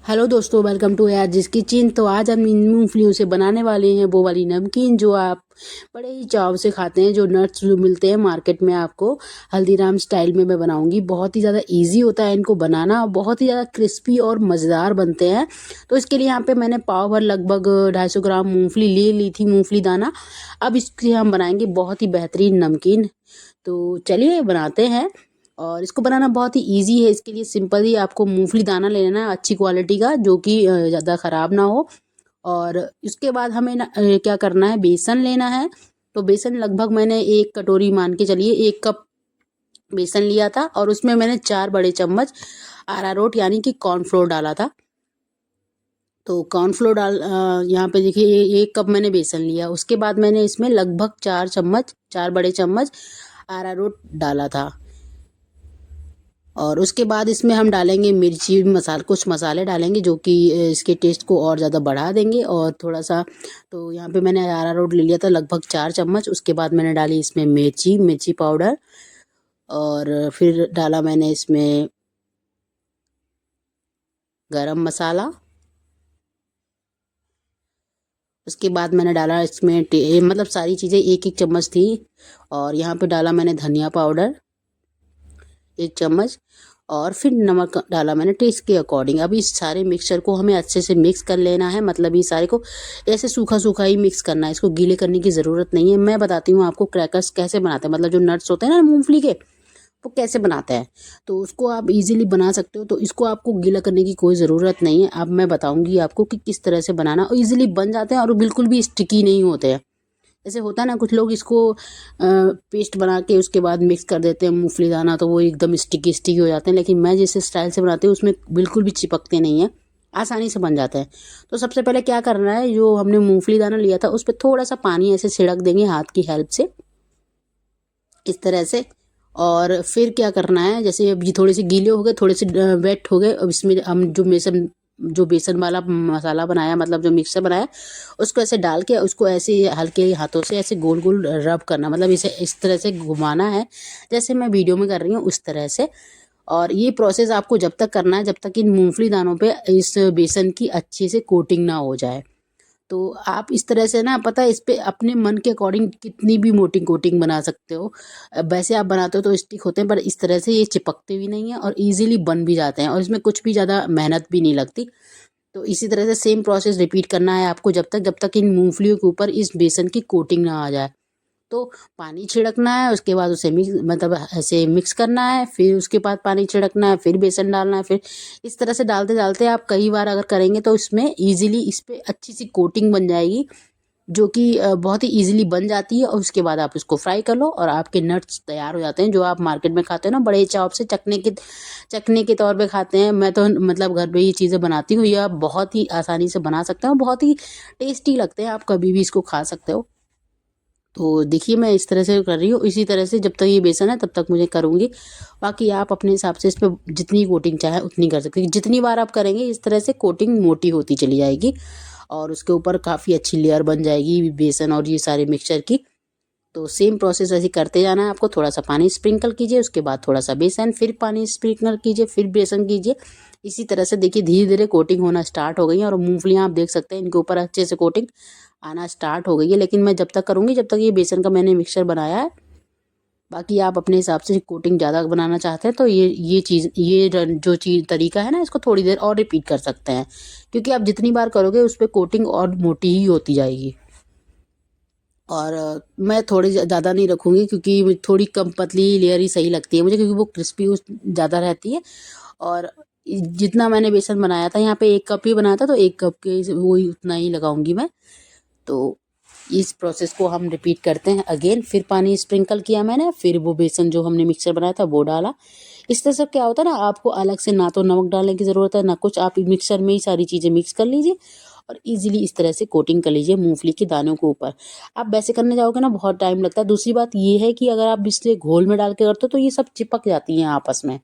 Hello दोस्तों, welcome to यार kitchen. तो आज हम इन मूंगफलियों से बनाने वाले हैं वो वाली नमकीन जो आप बड़े ही चाव से खाते हैं। जो नट्स जो मिलते हैं मार्केट में आपको हल्दीराम स्टाइल में मैं बनाऊंगी। बहुत ही ज़्यादा इजी होता है इनको बनाना और बहुत ही ज़्यादा क्रिस्पी और मज़ेदार बनते हैं। तो इसके लिए यहाँ पे मैंने पाव भर लगभग 250 ग्राम मूँगफली ले ली थी, मूँगफली दाना। अब इसके हम बनाएंगे बहुत ही बेहतरीन नमकीन। तो चलिए बनाते हैं। और इसको बनाना बहुत ही इजी है। इसके लिए सिंपल ही आपको मूंगफली दाना ले लेना है अच्छी क्वालिटी का, जो कि ज़्यादा ख़राब ना हो। और इसके बाद हमें क्या करना है, बेसन लेना है। तो बेसन लगभग मैंने 1 कटोरी मान के चलिए, 1 कप बेसन लिया था और उसमें मैंने 4 बड़े चम्मच अरारोट यानी कि कॉर्नफ्लोर डाला था। तो कॉर्नफ्लोर यहाँ पे देखिए 1 कप मैंने बेसन लिया। उसके बाद मैंने इसमें लगभग 4 चम्मच, 4 बड़े चम्मच अरारोट डाला था। और उसके बाद इसमें हम डालेंगे मिर्ची मसाला, कुछ मसाले डालेंगे जो कि इसके टेस्ट को और ज़्यादा बढ़ा देंगे। और थोड़ा सा, तो यहाँ पे मैंने अरारोट ले लिया था लगभग 4 चम्मच। उसके बाद मैंने डाली इसमें मिर्ची पाउडर। और फिर डाला मैंने इसमें गरम मसाला। उसके बाद मैंने डाला इसमें मतलब सारी चीज़ें 1 1 चम्मच थी। और यहाँ पे डाला मैंने धनिया पाउडर 1 चम्मच। और फिर नमक डाला मैंने टेस्ट के अकॉर्डिंग। अब इस सारे मिक्सचर को हमें अच्छे से मिक्स कर लेना है। मतलब ये सारे को ऐसे सूखा सूखा ही मिक्स करना है, इसको गीले करने की ज़रूरत नहीं है। मैं बताती हूँ आपको क्रैकर्स कैसे बनाते हैं, मतलब जो नट्स होते हैं ना मूंगफली के, वो कैसे बनाते हैं। तो उसको आप इजीली बना सकते हो। तो इसको आपको गीला करने की कोई ज़रूरत नहीं है। अब मैं बताऊँगी आपको कि किस तरह से बनाना, और ईजिली बन जाते हैं और बिल्कुल भी स्टिकी नहीं होते हैं। जैसे होता है ना, कुछ लोग इसको पेस्ट बना के उसके बाद मिक्स कर देते हैं मूंगफली दाना, तो वो एकदम स्टिकी स्टिकी हो जाते हैं। लेकिन मैं जिस स्टाइल से बनाती हूँ उसमें बिल्कुल भी चिपकते नहीं है, आसानी से बन जाते हैं। तो सबसे पहले क्या करना है, जो हमने मूंगफली दाना लिया था उस पर थोड़ा सा पानी ऐसे छिड़क देंगे हाथ की हेल्प से, इस तरह से। और फिर क्या करना है, जैसे अब ये थोड़े से गीले हो गए, थोड़े से वेट हो गए। अब इसमें हम जो बेसन वाला मसाला बनाया, मतलब जो मिक्सर बनाया, उसको ऐसे डाल के उसको ऐसे हल्के हाथों से ऐसे गोल गोल रब करना, मतलब इसे इस तरह से घुमाना है जैसे मैं वीडियो में कर रही हूँ उस तरह से। और ये प्रोसेस आपको जब तक करना है जब तक इन मूंगफली दानों पे इस बेसन की अच्छे से कोटिंग ना हो जाए। तो आप इस तरह से ना, पता है, इस पे अपने मन के अकॉर्डिंग कितनी भी मोटी कोटिंग बना सकते हो। वैसे आप बनाते हो तो स्टिक होते हैं, पर इस तरह से ये चिपकते भी नहीं है और इजीली बन भी जाते हैं, और इसमें कुछ भी ज़्यादा मेहनत भी नहीं लगती। तो इसी तरह से सेम प्रोसेस रिपीट करना है आपको जब तक इन मूंगफलियों के ऊपर इस बेसन की कोटिंग ना आ जाए। तो पानी छिड़कना है, उसके बाद उसे मिक्स, मतलब ऐसे मिक्स करना है, फिर उसके बाद पानी छिड़कना है, फिर बेसन डालना है, फिर इस तरह से डालते डालते आप कई बार अगर करेंगे तो इसमें इजीली इस पे अच्छी सी कोटिंग बन जाएगी, जो कि बहुत ही इजीली बन जाती है। और उसके बाद आप इसको फ्राई कर लो और आपके नट्स तैयार हो जाते हैं, जो आप मार्केट में खाते हो ना बड़े चाव से चखने के तौर पे खाते हैं। मैं तो मतलब घर पे ये चीज़ें बनाती हूँ, ये आप बहुत ही आसानी से बना सकते हो, बहुत ही टेस्टी लगते हैं, आप कभी भी इसको खा सकते हो। तो देखिए मैं इस तरह से कर रही हूँ, इसी तरह से जब तक ये बेसन है तब तक मुझे करूँगी। बाकी आप अपने हिसाब से इस पे जितनी कोटिंग चाहे उतनी कर सकते हैं। जितनी बार आप करेंगे इस तरह से कोटिंग मोटी होती चली जाएगी और उसके ऊपर काफ़ी अच्छी लेयर बन जाएगी बेसन और ये सारे मिक्सचर की। तो सेम प्रोसेस ऐसे करते जाना है आपको। थोड़ा सा पानी स्प्रिंकल कीजिए, उसके बाद थोड़ा सा बेसन, फिर पानी स्प्रिंकल कीजिए, फिर बेसन कीजिए। इसी तरह से देखिए धीरे धीरे कोटिंग होना स्टार्ट हो गई है और मूंगफलियाँ आप देख सकते हैं इनके ऊपर अच्छे से कोटिंग आना स्टार्ट हो गई है। लेकिन मैं जब तक करूँगी जब तक ये बेसन का मैंने मिक्सचर बनाया है। बाकी आप अपने हिसाब से कोटिंग ज़्यादा बनाना चाहते हैं तो ये चीज़, जो चीज़ तरीका है ना, इसको थोड़ी देर और रिपीट कर सकते हैं, क्योंकि आप जितनी बार करोगे उस पर कोटिंग और मोटी ही होती जाएगी। और मैं थोड़ी ज़्यादा नहीं रखूँगी क्योंकि मुझे थोड़ी कम पतली लेयर ही सही लगती है मुझे, क्योंकि वो क्रिस्पी ज़्यादा रहती है। और जितना मैंने बेसन बनाया था, यहाँ पे 1 कप ही बनाया था, तो 1 कप के वही उतना ही लगाऊंगी मैं। तो इस प्रोसेस को हम रिपीट करते हैं अगेन। फिर पानी स्प्रिंकल किया मैंने, फिर वो बेसन जो हमने मिक्सर बनाया था वो डाला। इस तरह से क्या होता है ना, आपको अलग से ना तो नमक डालने की ज़रूरत है ना कुछ, आप मिक्सर में ही सारी चीज़ें मिक्स कर लीजिए और इजीली इस तरह से कोटिंग कर लीजिए मूंगफली के दानों के ऊपर। आप वैसे करने जाओगे ना बहुत टाइम लगता है। दूसरी बात ये है कि अगर आप इससे घोल में डाल के करते हो तो ये सब चिपक जाती हैं आपस में,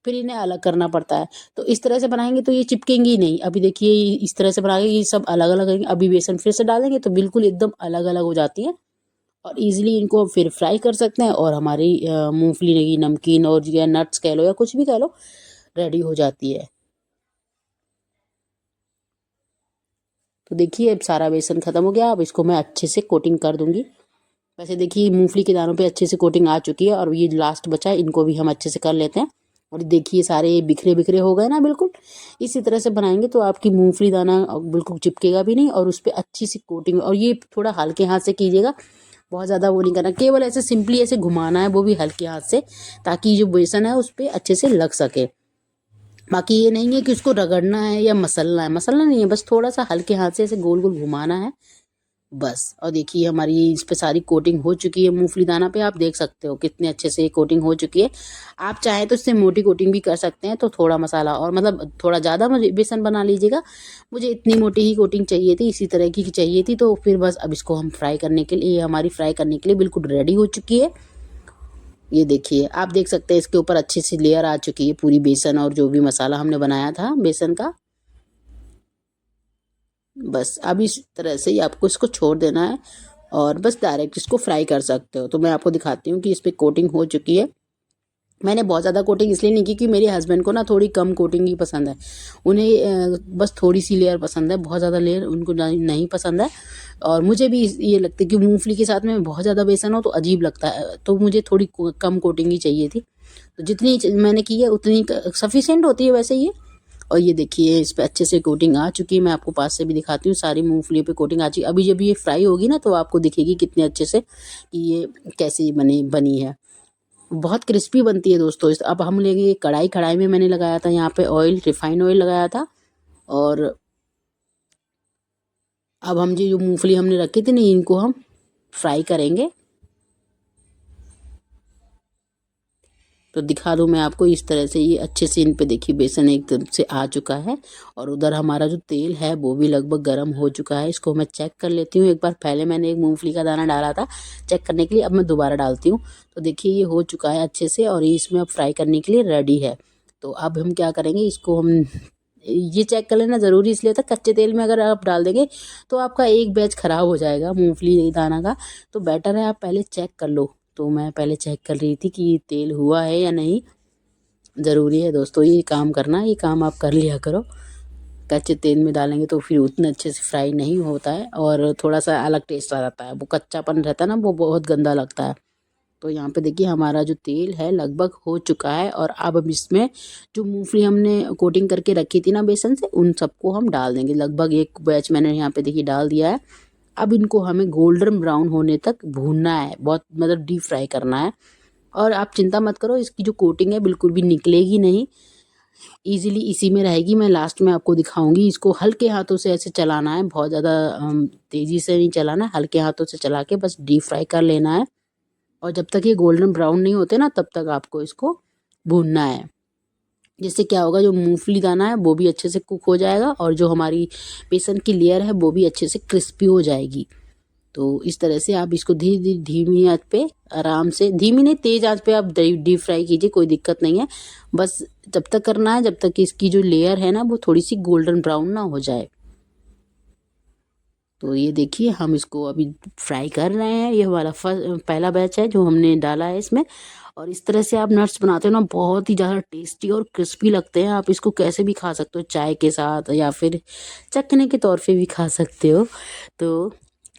फिर इन्हें अलग करना पड़ता है। तो इस तरह से बनाएंगे तो ये चिपकेंगी नहीं। अभी देखिए इस तरह से बनाएंगे ये सब अलग अलग रहेंगे, अभी बेसन फिर से डालेंगे तो बिल्कुल एकदम अलग अलग हो जाती है। और इजीली इनको फिर फ्राई कर सकते हैं और हमारी मूंगफली की नमकीन और या नट्स कह लो या कुछ भी कह लो, रेडी हो जाती है। तो देखिए अब सारा बेसन ख़त्म हो गया। अब इसको मैं अच्छे से कोटिंग कर दूँगी। वैसे देखिए मूंगफली के दानों पे अच्छे से कोटिंग आ चुकी है और ये लास्ट बचा है, इनको भी हम अच्छे से कर लेते हैं। और देखिए सारे बिखरे बिखरे हो गए ना बिल्कुल। इसी तरह से बनाएंगे तो आपकी मूंगफली दाना बिल्कुल चिपकेगा भी नहीं और उस पर अच्छी सी कोटिंग। और ये थोड़ा हल्के हाथ से कीजिएगा, बहुत ज़्यादा वो नहीं करना, केवल ऐसे सिंपली ऐसे घुमाना है, वो भी हल्के हाथ से, ताकि जो बेसन है उस पर अच्छे से लग सके। बाकी ये नहीं है कि उसको रगड़ना है या मसलना है, मसलना नहीं है, बस थोड़ा सा हल्के हाथ से ऐसे गोल गोल घुमाना है बस। और देखिए हमारी इस पे सारी कोटिंग हो चुकी है मूंगफली दाना पे, आप देख सकते हो कितने अच्छे से कोटिंग हो चुकी है। आप चाहें तो इससे मोटी कोटिंग भी कर सकते हैं, तो थोड़ा मसाला और मतलब थोड़ा ज़्यादा बेसन बना लीजिएगा। मुझे इतनी मोटी ही कोटिंग चाहिए थी, इसी तरह की चाहिए थी, तो फिर बस अब इसको हम फ्राई करने के लिए, हमारी फ्राई करने के लिए बिल्कुल रेडी हो चुकी है। ये देखिए आप देख सकते हैं इसके ऊपर अच्छी सी लेयर आ चुकी है पूरी बेसन और जो भी मसाला हमने बनाया था बेसन का। बस अब इस तरह से ही आपको इसको छोड़ देना है और बस डायरेक्ट इसको फ्राई कर सकते हो। तो मैं आपको दिखाती हूँ कि इस पर कोटिंग हो चुकी है। मैंने बहुत ज़्यादा कोटिंग इसलिए नहीं की कि मेरे हस्बैंड को ना थोड़ी कम कोटिंग ही पसंद है। उन्हें बस थोड़ी सी लेयर पसंद है, बहुत ज़्यादा लेयर उनको नहीं पसंद है। और मुझे भी ये लगता है कि मूंगफली के साथ में बहुत ज़्यादा बेसन हो तो अजीब लगता है, तो मुझे थोड़ी कम कोटिंग ही चाहिए थी। तो जितनी मैंने की है उतनी सफिशिएंट होती है वैसे ये। और ये देखिए इस पे अच्छे से कोटिंग आ चुकी है। मैं आपको पास से भी दिखाती हूँ, सारी मूंगफली पे कोटिंग आ चुकी है। अभी जब ये फ्राई होगी ना तो आपको दिखेगी कितने अच्छे से कि ये कैसी बनी है। बहुत क्रिस्पी बनती है दोस्तों। अब हम लेंगे कढ़ाई, कढ़ाई में मैंने लगाया था यहाँ पे ऑयल, रिफाइंड ऑयल लगाया था। और अब हम जो मूंगफली हमने रखी थी ना, इनको हम फ्राई करेंगे। तो दिखा दूँ मैं आपको, इस तरह से ये अच्छे से इन पे देखिए बेसन एकदम से आ चुका है। और उधर हमारा जो तेल है वो भी लगभग गर्म हो चुका है। इसको मैं चेक कर लेती हूँ एक बार। पहले मैंने एक मूंगफली का दाना डाला था चेक करने के लिए, अब मैं दोबारा डालती हूँ। तो देखिए ये हो चुका है अच्छे से और ये इसमें अब फ्राई करने के लिए रेडी है। तो अब हम क्या करेंगे, इसको हम ये चेक कर लेना ज़रूरी इसलिए था, कच्चे तेल में अगर आप डाल देंगे तो आपका एक बैच ख़राब हो जाएगा मूंगफली दाना का। तो बेटर है आप पहले चेक कर लो। तो मैं पहले चेक कर रही थी कि तेल हुआ है या नहीं। ज़रूरी है दोस्तों ये काम करना, ये काम आप कर लिया करो। कच्चे तेल में डालेंगे तो फिर उतने अच्छे से फ्राई नहीं होता है और थोड़ा सा अलग टेस्ट आ जाता है। वो कच्चापन रहता है ना, वो बहुत गंदा लगता है। तो यहाँ पे देखिए हमारा जो तेल है लगभग हो चुका है। और अब इसमें जो मूंगफली हमने कोटिंग करके रखी थी ना बेसन से, उन सबको हम डाल देंगे। लगभग एक बैच मैंने यहाँ पे देखिए डाल दिया है। अब इनको हमें गोल्डन ब्राउन होने तक भूनना है, बहुत मतलब डीप फ्राई करना है। और आप चिंता मत करो, इसकी जो कोटिंग है बिल्कुल भी निकलेगी नहीं, इजीली इसी में रहेगी। मैं लास्ट में आपको दिखाऊंगी। इसको हल्के हाथों से ऐसे चलाना है, बहुत ज़्यादा तेज़ी से नहीं चलाना है, हल्के हाथों से चला के बस डीप फ्राई कर लेना है। और जब तक ये गोल्डन ब्राउन नहीं होते ना तब तक आपको इसको भूनना है। जिससे क्या होगा, जो मूंगफली दाना है वो भी अच्छे से कुक हो जाएगा और जो हमारी बेसन की लेयर है वो भी अच्छे से क्रिस्पी हो जाएगी। तो इस तरह से आप इसको धीरे धीरे धीमी आंच पे आराम से, धीमी नहीं तेज आंच पे आप डीप फ्राई कीजिए, कोई दिक्कत नहीं है। बस जब तक करना है जब तक इसकी जो लेयर है ना वो थोड़ी सी गोल्डन ब्राउन ना हो जाए। तो ये देखिए हम इसको अभी फ्राई कर रहे हैं। ये हमारा पहला बैच है जो हमने डाला है इसमें। और इस तरह से आप नट्स बनाते हो ना, बहुत ही ज़्यादा टेस्टी और क्रिस्पी लगते हैं। आप इसको कैसे भी खा सकते हो, चाय के साथ या फिर चखने के तौर पे भी खा सकते हो। तो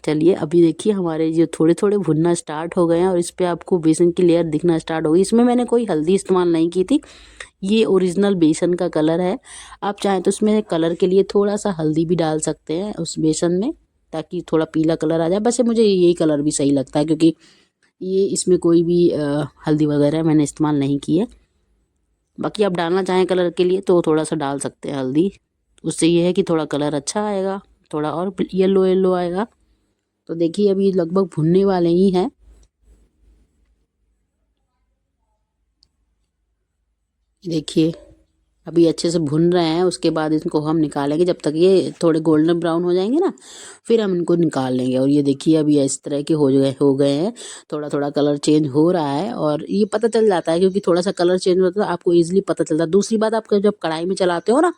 चलिए अभी देखिए हमारे जो थोड़े थोड़े भुनना स्टार्ट हो गए हैं और इस पर आपको बेसन की लेयर दिखना स्टार्ट हो गई। इसमें मैंने कोई हल्दी इस्तेमाल नहीं की थी, ये ओरिजिनल बेसन का कलर है। आप चाहें तो उसमें कलर के लिए थोड़ा सा हल्दी भी डाल सकते हैं उस बेसन में, ताकि थोड़ा पीला कलर आ जाए। वैसे मुझे यही कलर भी सही लगता है क्योंकि ये इसमें कोई भी हल्दी वगैरह मैंने इस्तेमाल नहीं की है। बाकी आप डालना चाहें कलर के लिए तो थोड़ा सा डाल सकते हैं हल्दी, उससे ये है कि थोड़ा कलर अच्छा आएगा, थोड़ा और येलो येलो आएगा। तो देखिए अभी लगभग भुनने वाले ही हैं। देखिए अभी अच्छे से भुन रहे हैं, उसके बाद इनको हम निकालेंगे। जब तक ये थोड़े गोल्डन ब्राउन हो जाएंगे ना फिर हम इनको निकाल लेंगे। और ये देखिए अभी इस तरह के हो गए हैं। थोड़ा थोड़ा कलर चेंज हो रहा है और ये पता चल जाता है क्योंकि थोड़ा सा कलर चेंज होता है तो आपको ईजिली पता चलता है। दूसरी बात, आप जब कढ़ाई में चलाते हो ना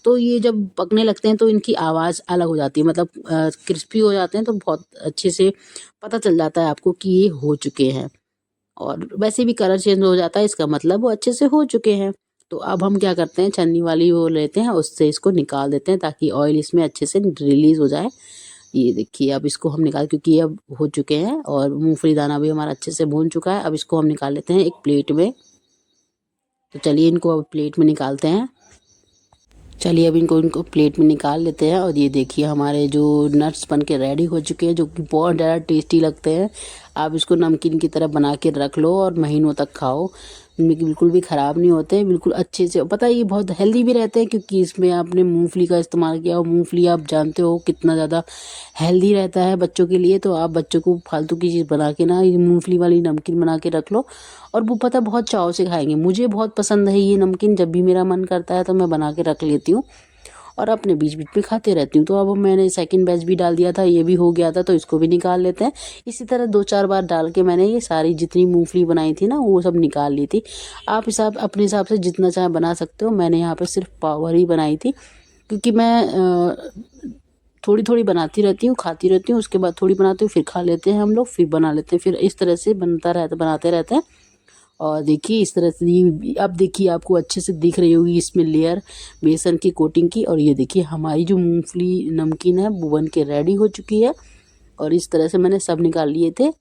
तो ये जब पकने लगते हैं तो इनकी आवाज़ अलग हो जाती है, मतलब क्रिस्पी हो जाते हैं तो बहुत अच्छे से पता चल जाता है आपको कि ये हो चुके हैं। और वैसे भी कलर चेंज हो जाता है, इसका मतलब वो अच्छे से हो चुके हैं। तो अब हम क्या करते हैं, छन्नी वाली वो लेते हैं, उससे इसको निकाल देते हैं ताकि ऑयल इसमें अच्छे से रिलीज़ हो जाए। ये देखिए अब इसको हम निकाल, क्योंकि ये अब हो चुके हैं और मूंगफली दाना भी हमारा अच्छे से भून चुका है। अब इसको हम निकाल लेते हैं एक प्लेट में। तो चलिए इनको अब प्लेट में निकालते हैं। चलिए अब इनको प्लेट में निकाल लेते हैं। और ये देखिए हमारे जो नट्स बन के रेडी हो चुके हैं, जो कि बहुत ज़्यादा टेस्टी लगते हैं। आप इसको नमकीन की तरह बना के रख लो और महीनों तक खाओ, इनमें बिल्कुल भी ख़राब नहीं होते, बिल्कुल अच्छे से। पता है ये बहुत हेल्दी भी रहते हैं, क्योंकि इसमें आपने मूंगफली का इस्तेमाल किया, और मूंगफली आप जानते हो कितना ज़्यादा हेल्दी रहता है बच्चों के लिए। तो आप बच्चों को फालतू की चीज़ बना के ना, ये मूंगफली वाली नमकीन बना के रख लो, और वो पता बहुत चाव से खाएंगे। मुझे बहुत पसंद है ये नमकीन, जब भी मेरा मन करता है तो मैं बना के रख लेती हूँ और अपने बीच बीच में खाते रहती हूँ। तो अब मैंने सेकंड बैच भी डाल दिया था, ये भी हो गया था, तो इसको भी निकाल लेते हैं। इसी तरह 2-4 बार डाल के मैंने ये सारी जितनी मूंगफली बनाई थी ना, वो सब निकाल ली थी। आप अपने हिसाब से जितना चाहे बना सकते हो। मैंने यहाँ पे सिर्फ पावर ही बनाई थी, क्योंकि मैं थोड़ी थोड़ी बनाती रहती हूँ, खाती रहती हूँ, उसके बाद थोड़ी बनाती हूँ, फिर खा लेते हैं हम लोग, फिर बना लेते हैं, फिर इस तरह से बनाते रहते हैं। और देखिए इस तरह से अब देखिए आपको अच्छे से दिख रही होगी इसमें लेयर बेसन की कोटिंग की। और ये देखिए हमारी जो मूंगफली नमकीन है वो बन के रेडी हो चुकी है। और इस तरह से मैंने सब निकाल लिए थे।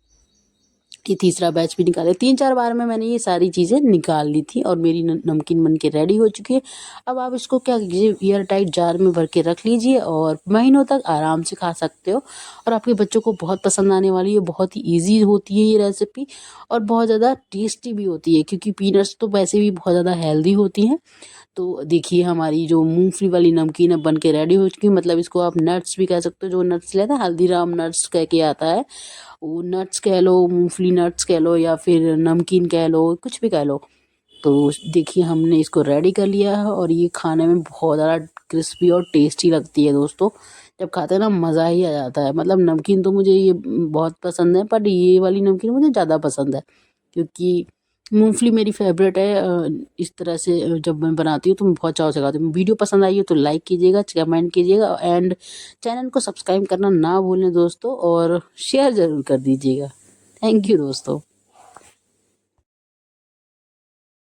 ये तीसरा बैच भी निकाले, 3-4 बार में मैंने ये सारी चीज़ें निकाल ली थी और मेरी नमकीन बन के रेडी हो चुकी है। अब आप इसको क्या कीजिए, एयर टाइट जार में भर के रख लीजिए और महीनों तक आराम से खा सकते हो। और आपके बच्चों को बहुत पसंद आने वाली है। बहुत ही ईजी होती है ये रेसिपी, और बहुत ज़्यादा टेस्टी भी होती है, क्योंकि पीनट्स तो वैसे भी बहुत ज़्यादा हेल्दी होती हैं। तो देखिए हमारी जो मूंगफली वाली नमकीन है बन के रेडी हो चुकी है। मतलब इसको आप नट्स भी कह सकते हो, जो नट्स लेते हैं, हल्दीराम नट्स कह के आता है, वो नट्स कह लो, मूंगफली नट्स कह लो, या फिर नमकीन कह लो, कुछ भी कह लो। तो देखिए हमने इसको रेडी कर लिया है, और ये खाने में बहुत ज़्यादा क्रिस्पी और टेस्टी लगती है दोस्तों। जब खाते हैं ना मज़ा ही आ जाता है। मतलब नमकीन तो मुझे ये बहुत पसंद है, बट ये वाली नमकीन मुझे ज़्यादा पसंद है, क्योंकि मूंगफली मेरी फेवरेट है। इस तरह से जब मैं बनाती हूँ तो मैं बहुत चाव से खाती हूँ। वीडियो पसंद आई हो तो लाइक कीजिएगा, कमेंट कीजिएगा, एंड चैनल को सब्सक्राइब करना ना भूलें दोस्तों, और शेयर ज़रूर कर दीजिएगा। थैंक यू दोस्तों।